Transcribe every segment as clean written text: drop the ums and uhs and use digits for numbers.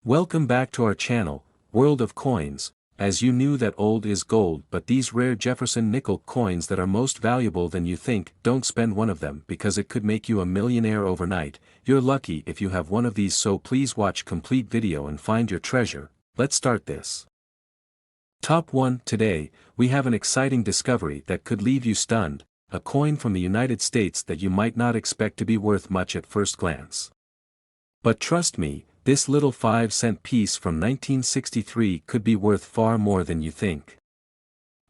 Welcome back to our channel, World of Coins. As you knew that old is gold, but these rare Jefferson Nickel coins that are most valuable than you think, don't spend one of them because it could make you a millionaire overnight. You're lucky if you have one of these, so please watch complete video and find your treasure. Let's start this. Top 1. Today, we have an exciting discovery that could leave you stunned, a coin from the United States that you might not expect to be worth much at first glance. But trust me, this little 5-cent piece from 1963 could be worth far more than you think.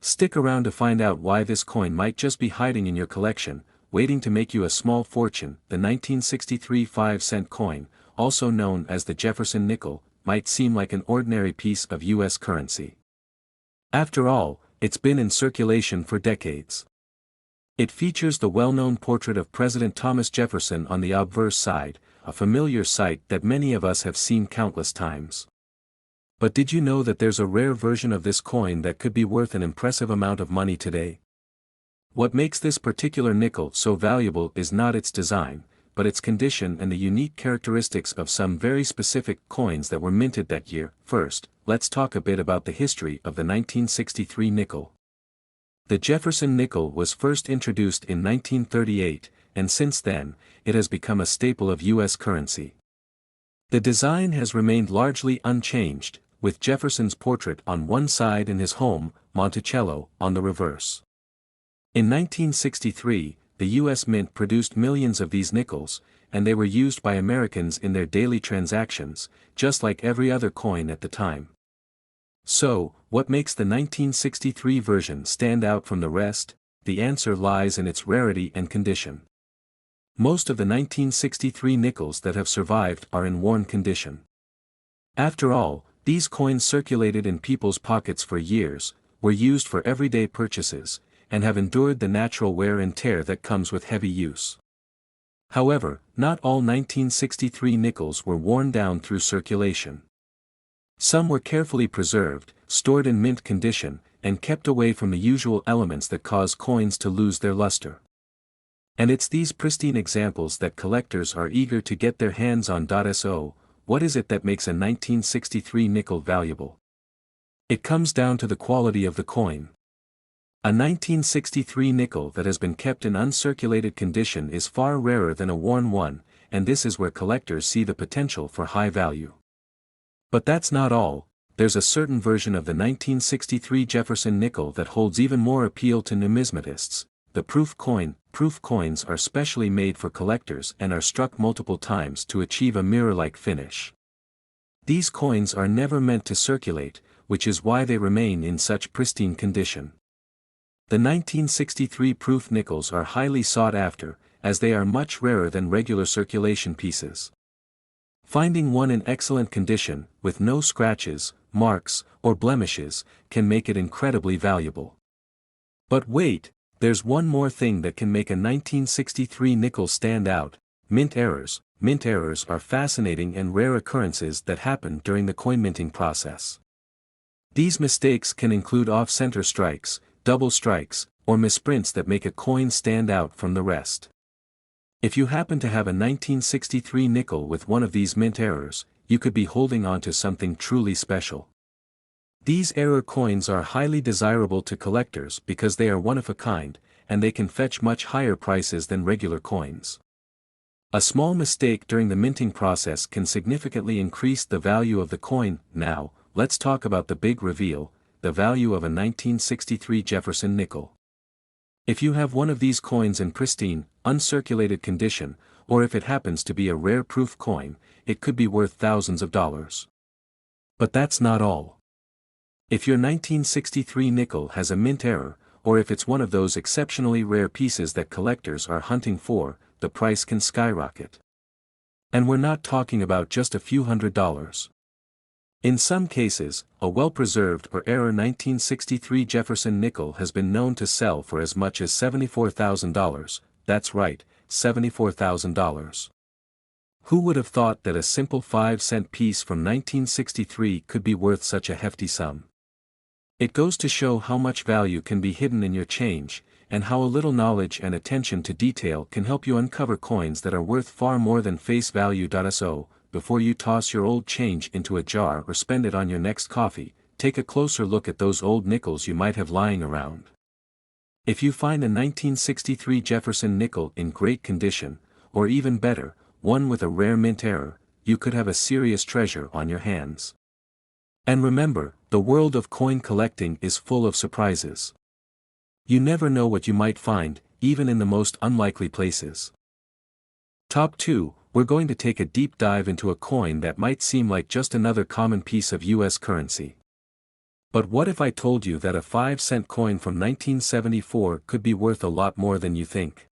Stick around to find out why this coin might just be hiding in your collection, waiting to make you a small fortune. The 1963 5-cent coin, also known as the Jefferson Nickel, might seem like an ordinary piece of U.S. currency. After all, it's been in circulation for decades. It features the well-known portrait of President Thomas Jefferson on the obverse side, a familiar sight that many of us have seen countless times. But did you know that there's a rare version of this coin that could be worth an impressive amount of money today? What makes this particular nickel so valuable is not its design, but its condition and the unique characteristics of some very specific coins that were minted that year. First, let's talk a bit about the history of the 1963 nickel. The Jefferson Nickel was first introduced in 1938, and since then, it has become a staple of U.S. currency. The design has remained largely unchanged, with Jefferson's portrait on one side and his home, Monticello, on the reverse. In 1963, the U.S. Mint produced millions of these nickels, and they were used by Americans in their daily transactions, just like every other coin at the time. So, what makes the 1963 version stand out from the rest? The answer lies in its rarity and condition. Most of the 1963 nickels that have survived are in worn condition. After all, these coins circulated in people's pockets for years, were used for everyday purchases, and have endured the natural wear and tear that comes with heavy use. However, not all 1963 nickels were worn down through circulation. Some were carefully preserved, stored in mint condition, and kept away from the usual elements that cause coins to lose their luster. And it's these pristine examples that collectors are eager to get their hands on. So, what is it that makes a 1963 nickel valuable? It comes down to the quality of the coin. A 1963 nickel that has been kept in uncirculated condition is far rarer than a worn one, and this is where collectors see the potential for high value. But that's not all. There's a certain version of the 1963 Jefferson Nickel that holds even more appeal to numismatists, the proof coin. Proof coins are specially made for collectors and are struck multiple times to achieve a mirror-like finish. These coins are never meant to circulate, which is why they remain in such pristine condition. The 1963 proof nickels are highly sought after, as they are much rarer than regular circulation pieces. Finding one in excellent condition, with no scratches, marks, or blemishes, can make it incredibly valuable. But wait, there's one more thing that can make a 1963 nickel stand out: mint errors. Mint errors are fascinating and rare occurrences that happen during the coin minting process. These mistakes can include off-center strikes, double strikes, or misprints that make a coin stand out from the rest. If you happen to have a 1963 nickel with one of these mint errors, you could be holding on to something truly special. These error coins are highly desirable to collectors because they are one of a kind, and they can fetch much higher prices than regular coins. A small mistake during the minting process can significantly increase the value of the coin. Now, let's talk about the big reveal: the value of a 1963 Jefferson Nickel. If you have one of these coins in pristine, uncirculated condition, or if it happens to be a rare proof coin, it could be worth thousands of dollars. But that's not all. If your 1963 nickel has a mint error, or if it's one of those exceptionally rare pieces that collectors are hunting for, the price can skyrocket. And we're not talking about just a few $100s. In some cases, a well-preserved or error 1963 Jefferson Nickel has been known to sell for as much as $74,000, that's right, $74,000. Who would have thought that a simple 5-cent piece from 1963 could be worth such a hefty sum? It goes to show how much value can be hidden in your change, and how a little knowledge and attention to detail can help you uncover coins that are worth far more than face value. So, before you toss your old change into a jar or spend it on your next coffee, take a closer look at those old nickels you might have lying around. If you find a 1963 Jefferson nickel in great condition, or even better, one with a rare mint error, you could have a serious treasure on your hands. And remember, the world of coin collecting is full of surprises. You never know what you might find, even in the most unlikely places. Top 2, we're going to take a deep dive into a coin that might seem like just another common piece of US currency. But what if I told you that a 5-cent coin from 1974 could be worth a lot more than you think?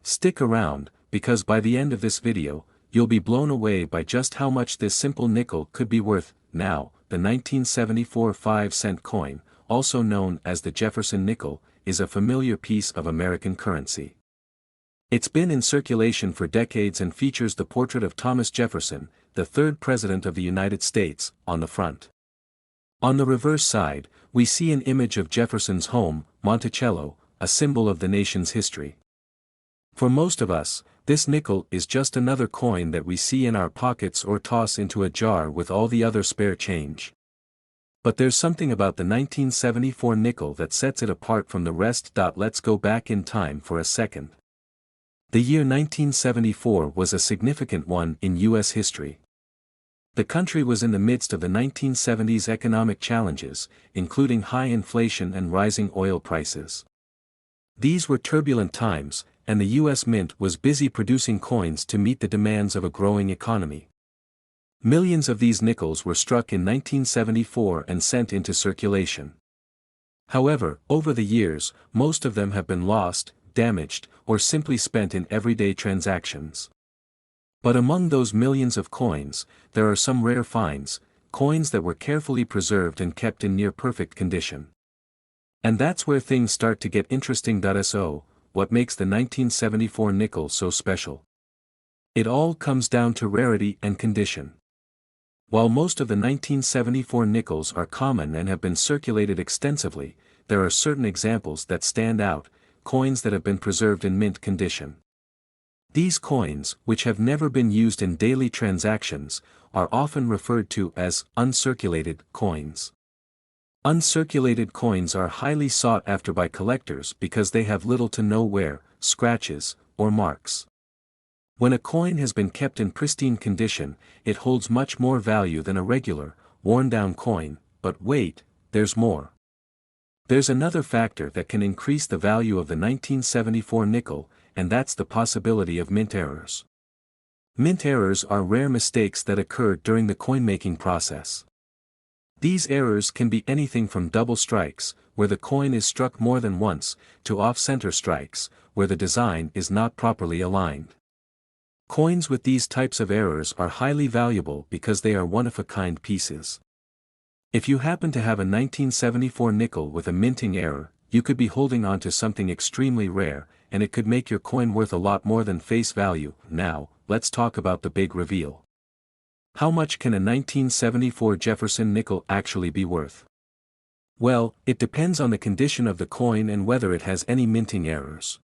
Stick around, because by the end of this video, you'll be blown away by just how much this simple nickel could be worth. Now, the 1974 5-cent coin, also known as the Jefferson Nickel, is a familiar piece of American currency. It's been in circulation for decades and features the portrait of Thomas Jefferson, the third President of the United States, on the front. On the reverse side, we see an image of Jefferson's home, Monticello, a symbol of the nation's history. For most of us, this nickel is just another coin that we see in our pockets or toss into a jar with all the other spare change. But there's something about the 1974 nickel that sets it apart from the rest. Let's go back in time for a second. The year 1974 was a significant one in US history. The country was in the midst of the 1970s economic challenges, including high inflation and rising oil prices. These were turbulent times, and the US Mint was busy producing coins to meet the demands of a growing economy. Millions of these nickels were struck in 1974 and sent into circulation. However, over the years, most of them have been lost, damaged, or simply spent in everyday transactions. But among those millions of coins, there are some rare finds, coins that were carefully preserved and kept in near-perfect condition. And that's where things start to get interesting. So, what makes the 1974 nickel so special? It all comes down to rarity and condition. While most of the 1974 nickels are common and have been circulated extensively, there are certain examples that stand out, coins that have been preserved in mint condition. These coins, which have never been used in daily transactions, are often referred to as uncirculated coins. Uncirculated coins are highly sought after by collectors because they have little to no wear, scratches, or marks. When a coin has been kept in pristine condition, it holds much more value than a regular, worn-down coin. But wait, there's more. There's another factor that can increase the value of the 1974 nickel, and that's the possibility of mint errors. Mint errors are rare mistakes that occur during the coin-making process. These errors can be anything from double strikes, where the coin is struck more than once, to off-center strikes, where the design is not properly aligned. Coins with these types of errors are highly valuable because they are one-of-a-kind pieces. If you happen to have a 1974 nickel with a minting error, you could be holding on to something extremely rare, and it could make your coin worth a lot more than face value. Now, let's talk about the big reveal. How much can a 1974 Jefferson nickel actually be worth? Well, it depends on the condition of the coin and whether it has any minting errors.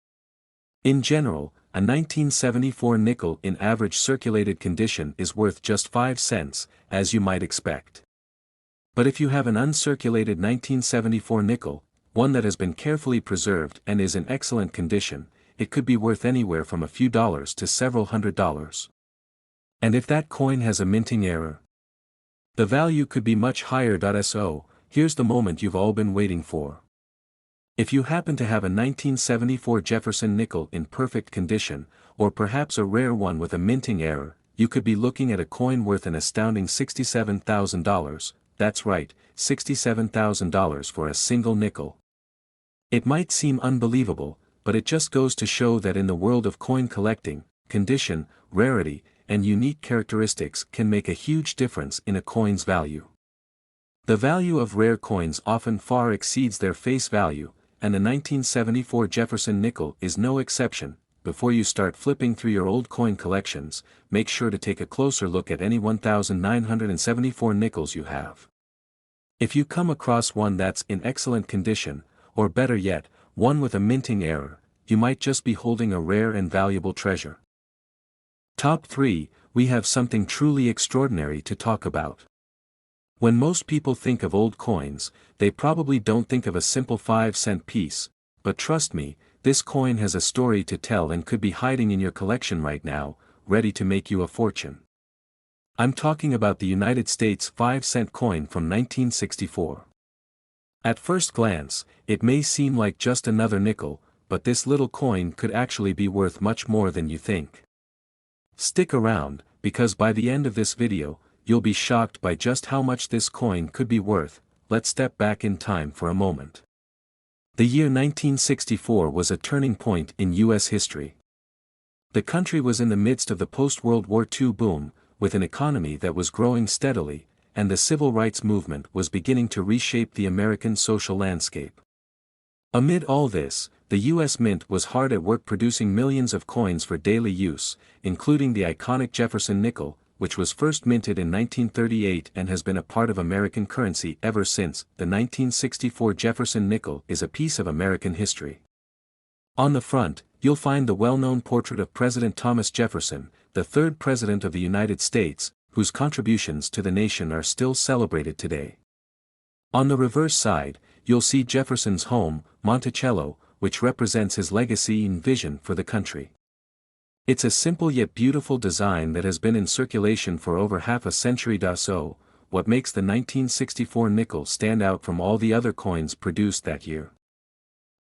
In general, a 1974 nickel in average circulated condition is worth just 5 cents, as you might expect. But if you have an uncirculated 1974 nickel, one that has been carefully preserved and is in excellent condition, it could be worth anywhere from a few dollars to several $100s. And if that coin has a minting error, the value could be much higher. So, here's the moment you've all been waiting for. If you happen to have a 1974 Jefferson nickel in perfect condition, or perhaps a rare one with a minting error, you could be looking at a coin worth an astounding $67,000, that's right, $67,000 for a single nickel. It might seem unbelievable, but it just goes to show that in the world of coin collecting, condition, rarity, and unique characteristics can make a huge difference in a coin's value. The value of rare coins often far exceeds their face value, and the 1974 Jefferson nickel is no exception. Before you start flipping through your old coin collections, make sure to take a closer look at any 1974 nickels you have. If you come across one that's in excellent condition, or better yet, one with a minting error, you might just be holding a rare and valuable treasure. Top 3, we have something truly extraordinary to talk about. When most people think of old coins, they probably don't think of a simple 5-cent piece, but trust me, this coin has a story to tell and could be hiding in your collection right now, ready to make you a fortune. I'm talking about the United States 5-cent coin from 1964. At first glance, it may seem like just another nickel, but this little coin could actually be worth much more than you think. Stick around, because by the end of this video, you'll be shocked by just how much this coin could be worth. Let's step back in time for a moment. The year 1964 was a turning point in U.S. history. The country was in the midst of the post-World War II boom, with an economy that was growing steadily, and the civil rights movement was beginning to reshape the American social landscape. Amid all this, the U.S. Mint was hard at work producing millions of coins for daily use, including the iconic Jefferson Nickel, which was first minted in 1938 and has been a part of American currency ever since. The 1964 Jefferson Nickel is a piece of American history. On the front, you'll find the well-known portrait of President Thomas Jefferson, the third President of the United States, whose contributions to the nation are still celebrated today. On the reverse side, you'll see Jefferson's home, Monticello, which represents his legacy and vision for the country. It's a simple yet beautiful design that has been in circulation for over half a century. So, what makes the 1964 nickel stand out from all the other coins produced that year?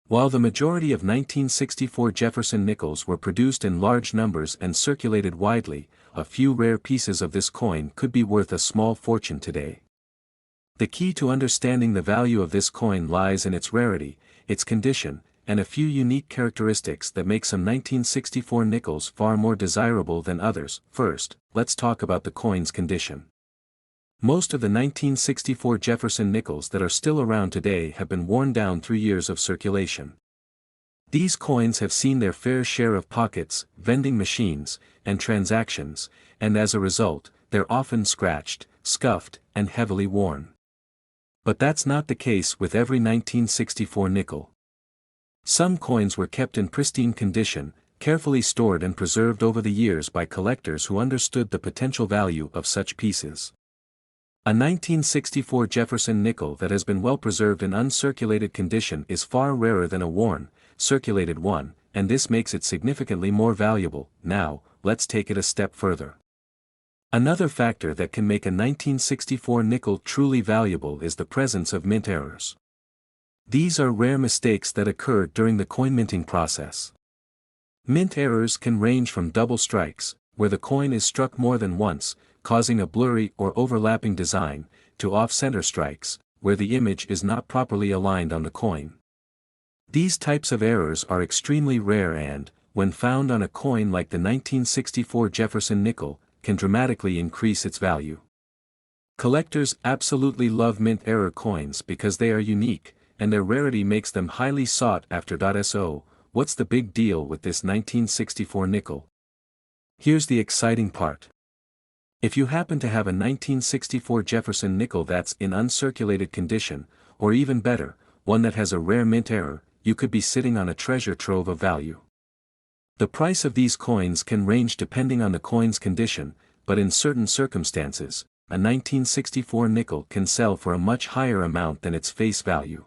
While the majority of 1964 Jefferson nickels were produced in large numbers and circulated widely, a few rare pieces of this coin could be worth a small fortune today. The key to understanding the value of this coin lies in its rarity, its condition, and a few unique characteristics that make some 1964 nickels far more desirable than others. First, let's talk about the coin's condition. Most of the 1964 Jefferson nickels that are still around today have been worn down through years of circulation. These coins have seen their fair share of pockets, vending machines, and transactions, and as a result, they're often scratched, scuffed, and heavily worn. But that's not the case with every 1964 nickel. Some coins were kept in pristine condition, carefully stored and preserved over the years by collectors who understood the potential value of such pieces. A 1964 Jefferson nickel that has been well preserved in uncirculated condition is far rarer than a worn, circulated one, and this makes it significantly more valuable. Now, let's take it a step further. Another factor that can make a 1964 nickel truly valuable is the presence of mint errors. These are rare mistakes that occur during the coin minting process. Mint errors can range from double strikes, where the coin is struck more than once, causing a blurry or overlapping design, to off-center strikes, where the image is not properly aligned on the coin. These types of errors are extremely rare and, when found on a coin like the 1964 Jefferson Nickel, can dramatically increase its value. Collectors absolutely love mint error coins because they are unique, and their rarity makes them highly sought after. So, what's the big deal with this 1964 nickel? Here's the exciting part. If you happen to have a 1964 Jefferson nickel that's in uncirculated condition, or even better, one that has a rare mint error, you could be sitting on a treasure trove of value. The price of these coins can range depending on the coin's condition, but in certain circumstances, a 1964 nickel can sell for a much higher amount than its face value.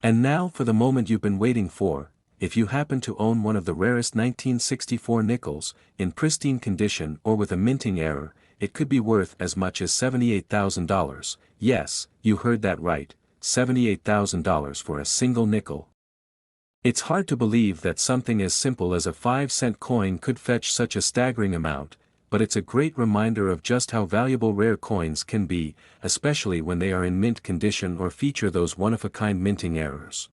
And now for the moment you've been waiting for. If you happen to own one of the rarest 1964 nickels, in pristine condition or with a minting error, it could be worth as much as $78,000. Yes, you heard that right, $78,000 for a single nickel. It's hard to believe that something as simple as a 5-cent coin could fetch such a staggering amount, but it's a great reminder of just how valuable rare coins can be, especially when they are in mint condition or feature those one-of-a-kind minting errors.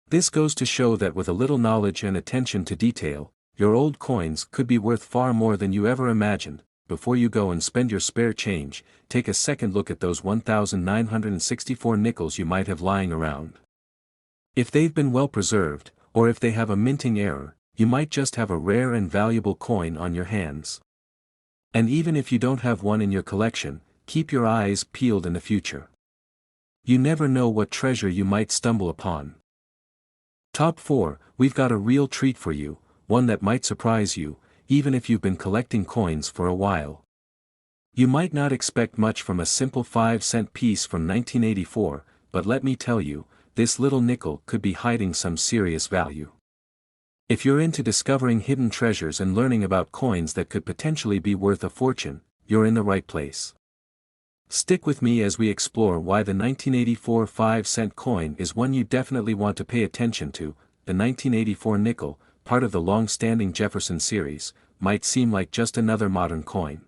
This goes to show that with a little knowledge and attention to detail, your old coins could be worth far more than you ever imagined. Before you go and spend your spare change, take a second look at those 1,964 nickels you might have lying around. If they've been well preserved, or if they have a minting error, you might just have a rare and valuable coin on your hands. And even if you don't have one in your collection, keep your eyes peeled in the future. You never know what treasure you might stumble upon. Top 4, we've got a real treat for you, one that might surprise you. even if you've been collecting coins for a while. You might not expect much from a simple 5-cent piece from 1984, but let me tell you, this little nickel could be hiding some serious value. If you're into discovering hidden treasures and learning about coins that could potentially be worth a fortune, you're in the right place. Stick with me as we explore why the 1984 5-cent coin is one you definitely want to pay attention to. The 1984 nickel, part of the long-standing Jefferson series, might seem like just another modern coin.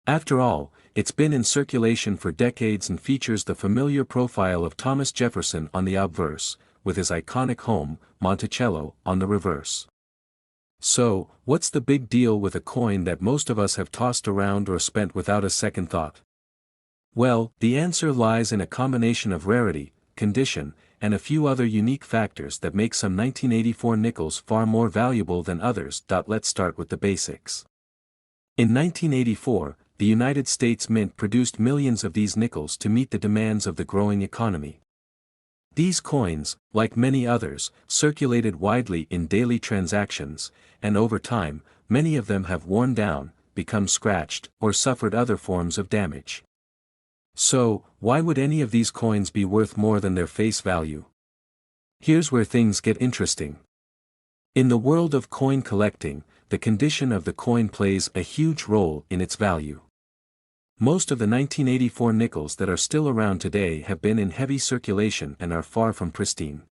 After all, it's been in circulation for decades and features the familiar profile of Thomas Jefferson on the obverse, with his iconic home, Monticello, on the reverse. So, what's the big deal with a coin that most of us have tossed around or spent without a second thought? Well, the answer lies in a combination of rarity, condition, and a few other unique factors that make some 1984 nickels far more valuable than others. Let's start with the basics. In 1984, the United States Mint produced millions of these nickels to meet the demands of the growing economy. These coins, like many others, circulated widely in daily transactions, and over time, many of them have worn down, become scratched, or suffered other forms of damage. So, why would any of these coins be worth more than their face value? Here's where things get interesting. In the world of coin collecting, the condition of the coin plays a huge role in its value. Most of the 1984 nickels that are still around today have been in heavy circulation and are far from pristine.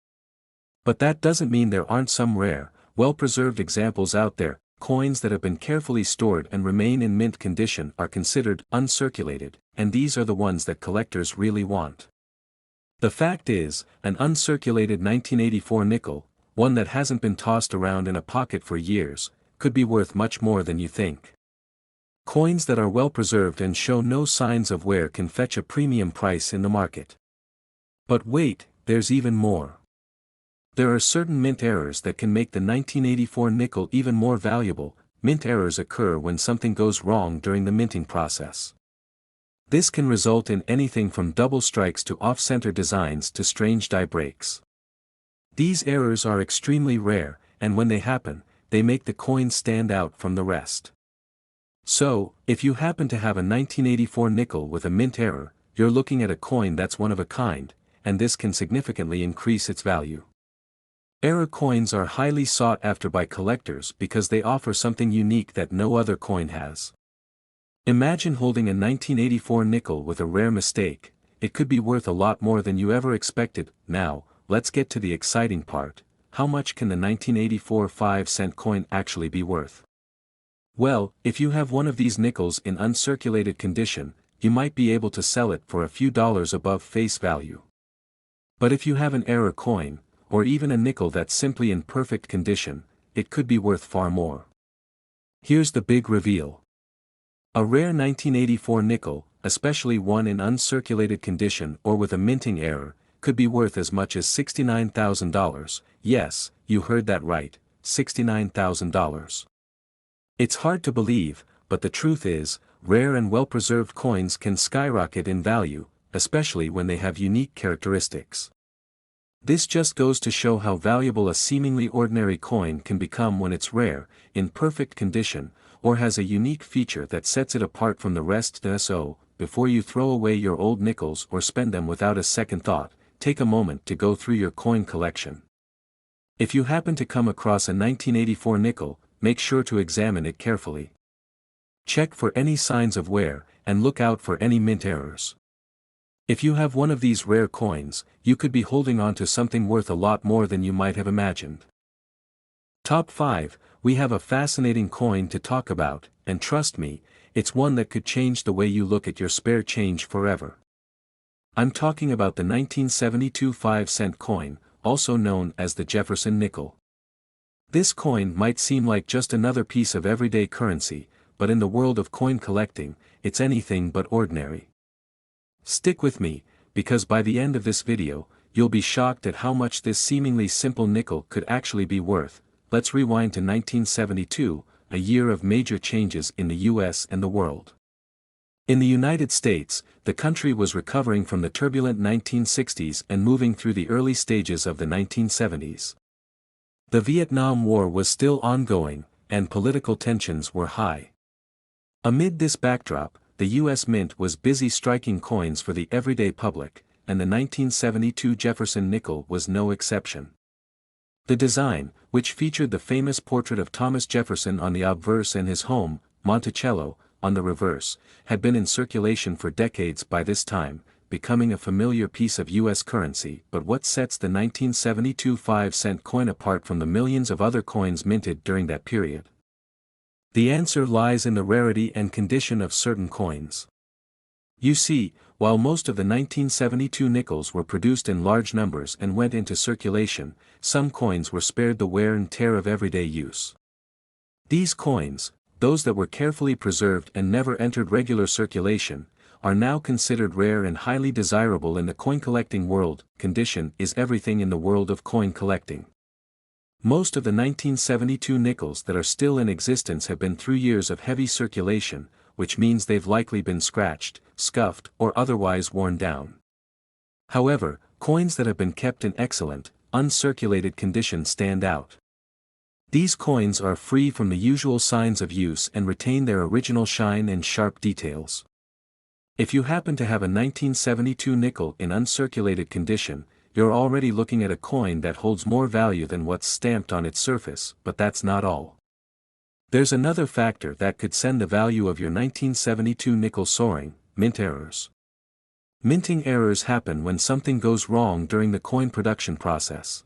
But that doesn't mean there aren't some rare, well-preserved examples out there. Coins that have been carefully stored and remain in mint condition are considered uncirculated, and these are the ones that collectors really want. The fact is, an uncirculated 1984 nickel, one that hasn't been tossed around in a pocket for years, could be worth much more than you think. Coins that are well preserved and show no signs of wear can fetch a premium price in the market. But wait, there's even more. There are certain mint errors that can make the 1984 nickel even more valuable. Mint errors occur when something goes wrong during the minting process. This can result in anything from double strikes to off-center designs to strange die breaks. These errors are extremely rare, and when they happen, they make the coin stand out from the rest. So, if you happen to have a 1984 nickel with a mint error, you're looking at a coin that's one of a kind, and this can significantly increase its value. Error coins are highly sought after by collectors because they offer something unique that no other coin has. Imagine holding a 1984 nickel with a rare mistake. It could be worth a lot more than you ever expected. Now, let's get to the exciting part. How much can the 1984 5-cent coin actually be worth? Well, if you have one of these nickels in uncirculated condition, you might be able to sell it for a few dollars above face value. But if you have an error coin, or even a nickel that's simply in perfect condition, it could be worth far more. Here's the big reveal. A rare 1984 nickel, especially one in uncirculated condition or with a minting error, could be worth as much as $69,000. Yes, you heard that right, $69,000. It's hard to believe, but the truth is, rare and well-preserved coins can skyrocket in value, especially when they have unique characteristics. This just goes to show how valuable a seemingly ordinary coin can become when it's rare, in perfect condition, or has a unique feature that sets it apart from the rest. So, before you throw away your old nickels or spend them without a second thought, take a moment to go through your coin collection. If you happen to come across a 1984 nickel, make sure to examine it carefully. Check for any signs of wear, and look out for any mint errors. If you have one of these rare coins, you could be holding on to something worth a lot more than you might have imagined. Top 5, we have a fascinating coin to talk about, and trust me, it's one that could change the way you look at your spare change forever. I'm talking about the 1972 5-cent coin, also known as the Jefferson Nickel. This coin might seem like just another piece of everyday currency, but in the world of coin collecting, it's anything but ordinary. Stick with me, because by the end of this video, you'll be shocked at how much this seemingly simple nickel could actually be worth. Let's rewind to 1972, a year of major changes in the US and the world. In the United States, the country was recovering from the turbulent 1960s and moving through the early stages of the 1970s. The Vietnam War was still ongoing, and political tensions were high. Amid this backdrop, the U.S. Mint was busy striking coins for the everyday public, and the 1972 Jefferson Nickel was no exception. The design, which featured the famous portrait of Thomas Jefferson on the obverse and his home, Monticello, on the reverse, had been in circulation for decades by this time, becoming a familiar piece of U.S. currency. But what sets the 1972 5-cent coin apart from the millions of other coins minted during that period? The answer lies in the rarity and condition of certain coins. You see, while most of the 1972 nickels were produced in large numbers and went into circulation, some coins were spared the wear and tear of everyday use. These coins, those that were carefully preserved and never entered regular circulation, are now considered rare and highly desirable in the coin collecting world. Condition is everything in the world of coin collecting. Most of the 1972 nickels that are still in existence have been through years of heavy circulation, which means they've likely been scratched, scuffed, or otherwise worn down. However, coins that have been kept in excellent, uncirculated condition stand out. These coins are free from the usual signs of use and retain their original shine and sharp details. If you happen to have a 1972 nickel in uncirculated condition, you're already looking at a coin that holds more value than what's stamped on its surface. But that's not all. There's another factor that could send the value of your 1972 nickel soaring: mint errors. Minting errors happen when something goes wrong during the coin production process.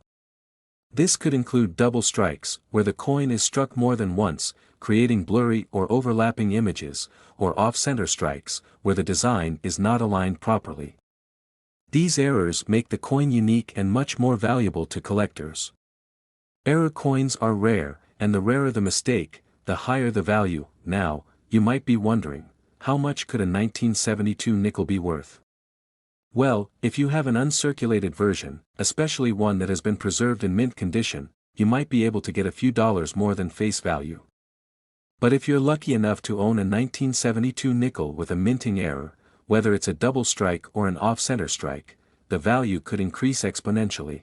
This could include double strikes, where the coin is struck more than once, creating blurry or overlapping images, or off-center strikes, where the design is not aligned properly. These errors make the coin unique and much more valuable to collectors. Error coins are rare, and the rarer the mistake, the higher the value. Now, you might be wondering, how much could a 1972 nickel be worth? Well, if you have an uncirculated version, especially one that has been preserved in mint condition, you might be able to get a few dollars more than face value. But if you're lucky enough to own a 1972 nickel with a minting error, whether it's a double strike or an off-center strike, the value could increase exponentially.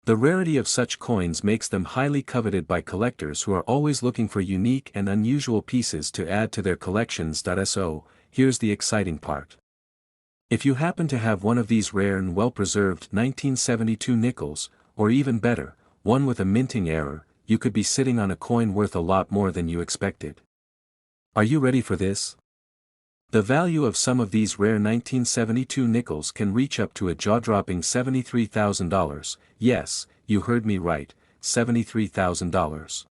The rarity of such coins makes them highly coveted by collectors who are always looking for unique and unusual pieces to add to their collections. So, here's the exciting part. If you happen to have one of these rare and well-preserved 1972 nickels, or even better, one with a minting error, you could be sitting on a coin worth a lot more than you expected. Are you ready for this? The value of some of these rare 1972 nickels can reach up to a jaw-dropping $73,000. Yes, you heard me right, $73,000.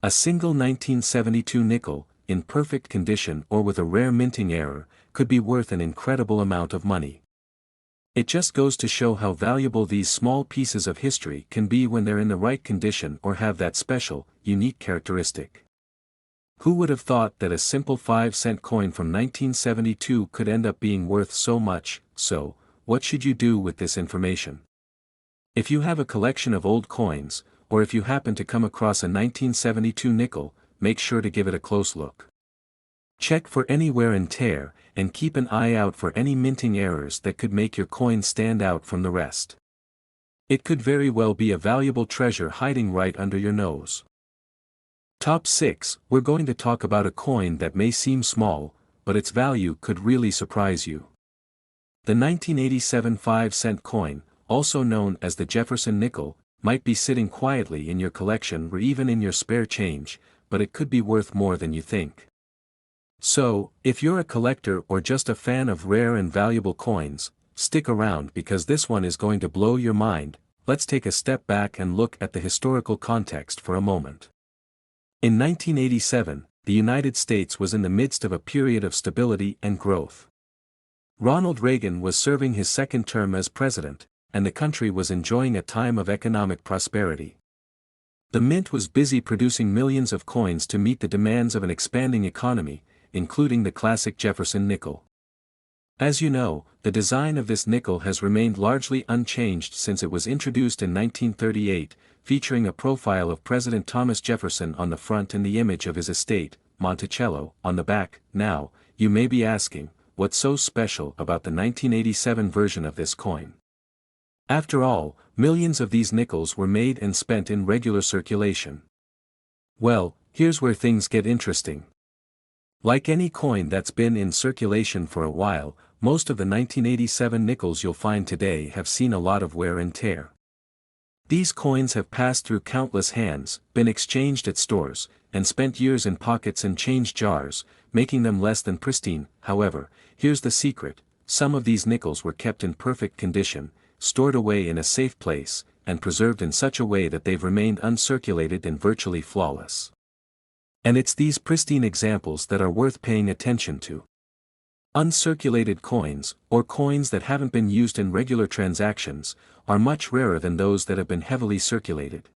A single 1972 nickel, in perfect condition or with a rare minting error, could be worth an incredible amount of money. It just goes to show how valuable these small pieces of history can be when they're in the right condition or have that special, unique characteristic. Who would have thought that a simple 5-cent coin from 1972 could end up being worth so much? So, what should you do with this information? If you have a collection of old coins, or if you happen to come across a 1972 nickel, make sure to give it a close look. Check for any wear and tear, and keep an eye out for any minting errors that could make your coin stand out from the rest. It could very well be a valuable treasure hiding right under your nose. Top 6, we're going to talk about a coin that may seem small, but its value could really surprise you. The 1987 5-cent coin, also known as the Jefferson Nickel, might be sitting quietly in your collection or even in your spare change, but it could be worth more than you think. So, if you're a collector or just a fan of rare and valuable coins, stick around because this one is going to blow your mind. Let's take a step back and look at the historical context for a moment. In 1987, the United States was in the midst of a period of stability and growth. Ronald Reagan was serving his second term as president, and the country was enjoying a time of economic prosperity. The mint was busy producing millions of coins to meet the demands of an expanding economy, including the classic Jefferson Nickel. As you know, the design of this nickel has remained largely unchanged since it was introduced in 1938, featuring a profile of President Thomas Jefferson on the front and the image of his estate, Monticello, on the back. Now, you may be asking, what's so special about the 1987 version of this coin? After all, millions of these nickels were made and spent in regular circulation. Well, here's where things get interesting. Like any coin that's been in circulation for a while, most of the 1987 nickels you'll find today have seen a lot of wear and tear. These coins have passed through countless hands, been exchanged at stores, and spent years in pockets and change jars, making them less than pristine. However, here's the secret: some of these nickels were kept in perfect condition, stored away in a safe place, and preserved in such a way that they've remained uncirculated and virtually flawless. And it's these pristine examples that are worth paying attention to. Uncirculated coins, or coins that haven't been used in regular transactions, are much rarer than those that have been heavily circulated.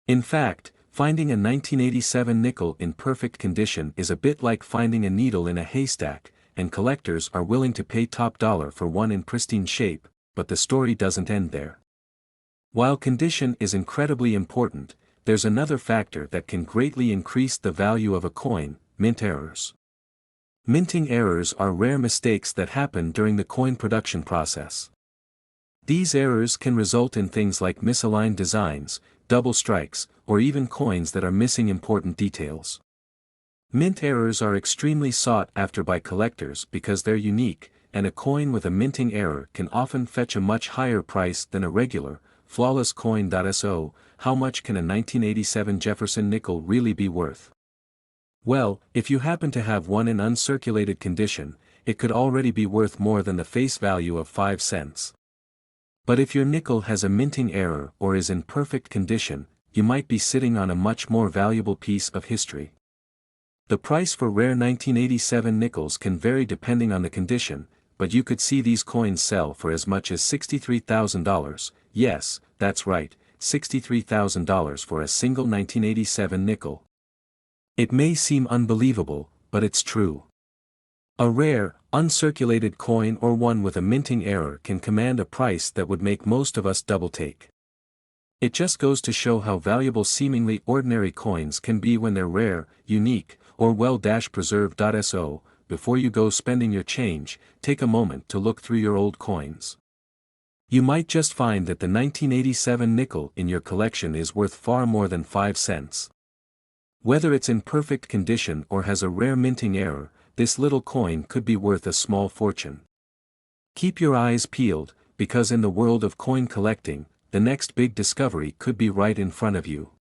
In fact, finding a 1987 nickel in perfect condition is a bit like finding a needle in a haystack, and collectors are willing to pay top dollar for one in pristine shape, but the story doesn't end there. While condition is incredibly important, there's another factor that can greatly increase the value of a coin: mint errors. Minting errors are rare mistakes that happen during the coin production process. These errors can result in things like misaligned designs, double strikes, or even coins that are missing important details. Mint errors are extremely sought after by collectors because they're unique, and a coin with a minting error can often fetch a much higher price than a regular, flawless coin. So, how much can a 1987 Jefferson nickel really be worth? Well, if you happen to have one in uncirculated condition, it could already be worth more than the face value of 5 cents. But if your nickel has a minting error or is in perfect condition, you might be sitting on a much more valuable piece of history. The price for rare 1987 nickels can vary depending on the condition, but you could see these coins sell for as much as $63,000, yes, that's right, $63,000 for a single 1987 nickel. It may seem unbelievable, but it's true. A rare, uncirculated coin or one with a minting error can command a price that would make most of us double-take. It just goes to show how valuable seemingly ordinary coins can be when they're rare, unique, or well-preserved. So, before you go spending your change, take a moment to look through your old coins. You might just find that the 1987 nickel in your collection is worth far more than 5 cents. Whether it's in perfect condition or has a rare minting error, this little coin could be worth a small fortune. Keep your eyes peeled, because in the world of coin collecting, the next big discovery could be right in front of you.